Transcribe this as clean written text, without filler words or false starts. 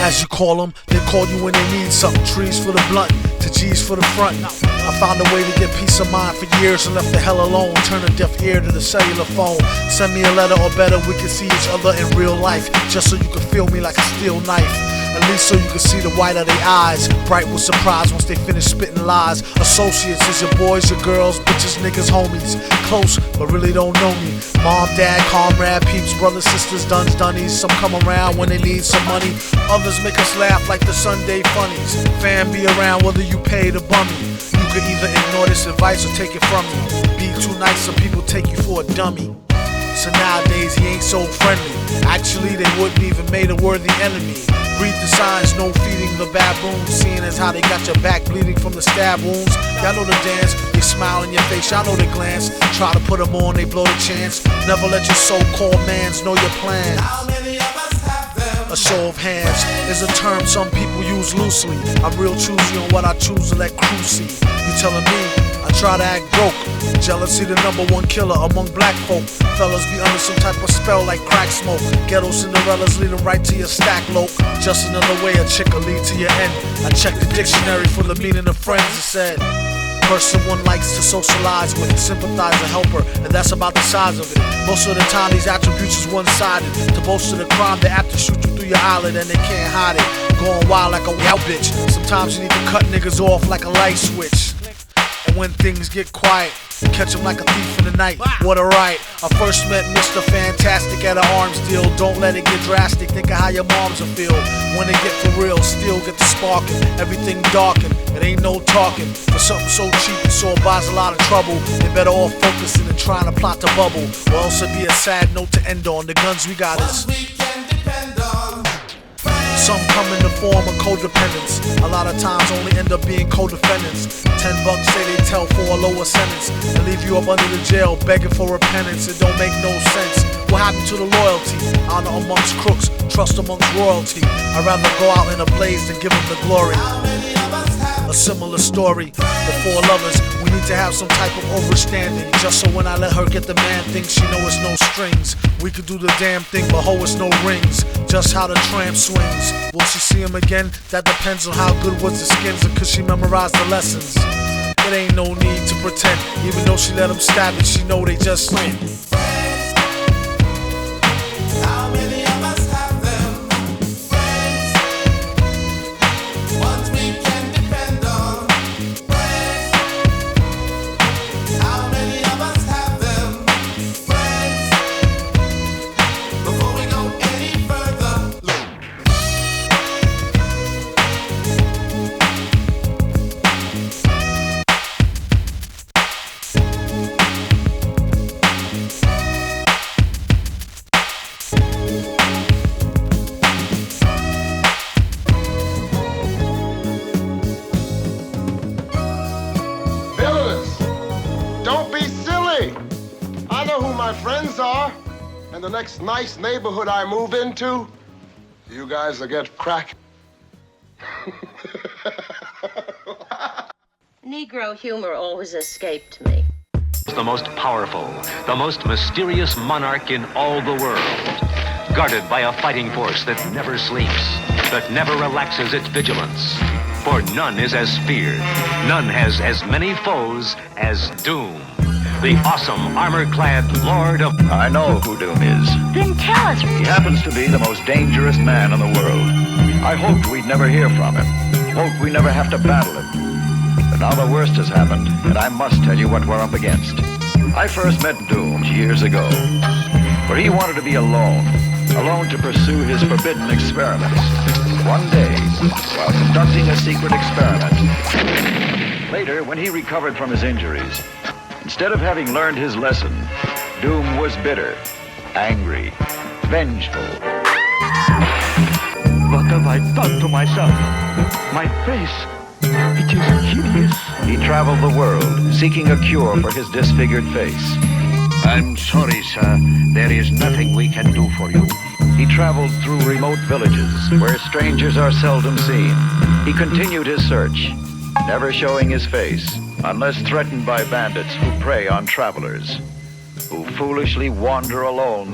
as you call them. They call you when they need something. Trees for the blunt, to G's for the front. I found a way to get peace of mind for years and left the hell alone. Turn a deaf ear to the cellular phone. Send me a letter or better, we can see each other in real life. Just so you can feel me like a steel knife. At least so you can see the white of their eyes. Bright with surprise once they finish spitting lies. Associates is your boys, your girls, bitches, niggas, homies. Close, but really don't know me. Mom, dad, comrade, peeps, brothers, sisters, duns, dunnies. Some come around when they need some money. Others make us laugh like the Sunday funnies. Fan be around whether you pay the bummy. You could either ignore this advice or take it from me. Be too nice, some people take you for a dummy. So nowadays he ain't so friendly. Actually they wouldn't even made a worthy enemy. Read the signs, no feeding the baboons. Seeing as how they got your back bleeding from the stab wounds. Y'all know the dance, they smile in your face, y'all know the glance. Try to put them on, they blow the chance. Never let your so-called mans know your plans. How many of us have them? A show of hands is a term some people use loosely. I'm real choosy on what I choose to let crew see. You telling me I try to act broke. Jealousy the #1 killer among black folk. Fellas be under some type of spell like crack smoke. Ghetto Cinderellas leading right to your stack loke. Just another way a chick will lead to your end. I checked the dictionary for the meaning of friends. It said person one likes to socialize with, sympathize or help her, and that's about the size of it. Most of the time these attributes is one-sided. To boast of the crime, they're apt to shoot you through your eyelid and they can't hide it. Going wild like a wild bitch. Sometimes you need to cut niggas off like a light switch. And when things get quiet, catch him like a thief in the night. What a right. I first met Mr. Fantastic at an arms deal. Don't let it get drastic. Think of how your moms will feel when they get for real. Still get the sparking. Everything darkened. It ain't no talking. For something so cheap, it so buys a lot of trouble. They better off focusing and trying to plot the bubble. Or else it'd be a sad note to end on. The guns we got is We can depend on. some come in the form of codependence. A lot of times only end up being co-defendants. $10 say they tell for a lower sentence and leave you up under the jail begging for repentance. It don't make no sense. What happened to the loyalty? Honor amongst crooks, trust amongst royalty. I'd rather go out in a blaze than give them the glory. How many of us have A similar story. The four lovers, we need to have some type of overstanding. Just so when I let her get the man thing, she know it's no strings. We could do the damn thing, but ho, it's no rings. Just how the tramp swings. Will she see him again? That depends on how good was the skins and could she memorize the lessons. It ain't no need to pretend. Even though she let him stab it, she know they just win. How many of us have them? Friends, ones we can depend on. Friends, how many of us have them? Friends, before we go any further, look. Don't be silly. I know who my friends are. And the next nice neighborhood I move into, you guys will get crack. Negro humor always escaped me. The most powerful, the most mysterious monarch in all the world. Guarded by a fighting force that never sleeps, that never relaxes its vigilance. For none is as feared, none has as many foes as Doom. The awesome, armor-clad Lord of... I know who Doom is. Then tell us. He happens to be the most dangerous man in the world. I hoped we'd never hear from him. Hoped we never have to battle him. But now the worst has happened, and I must tell you what we're up against. I first met Doom years ago, where he wanted to be alone to pursue his forbidden experiments. One day, while conducting a secret experiment, later, when he recovered from his injuries, instead of having learned his lesson, Doom was bitter, angry, vengeful. What have I done to myself? My face, it is hideous. He traveled the world, seeking a cure for his disfigured face. I'm sorry, sir. There is nothing we can do for you. He traveled through remote villages, where strangers are seldom seen. He continued his search, never showing his face, unless threatened by bandits who prey on travelers, who foolishly wander alone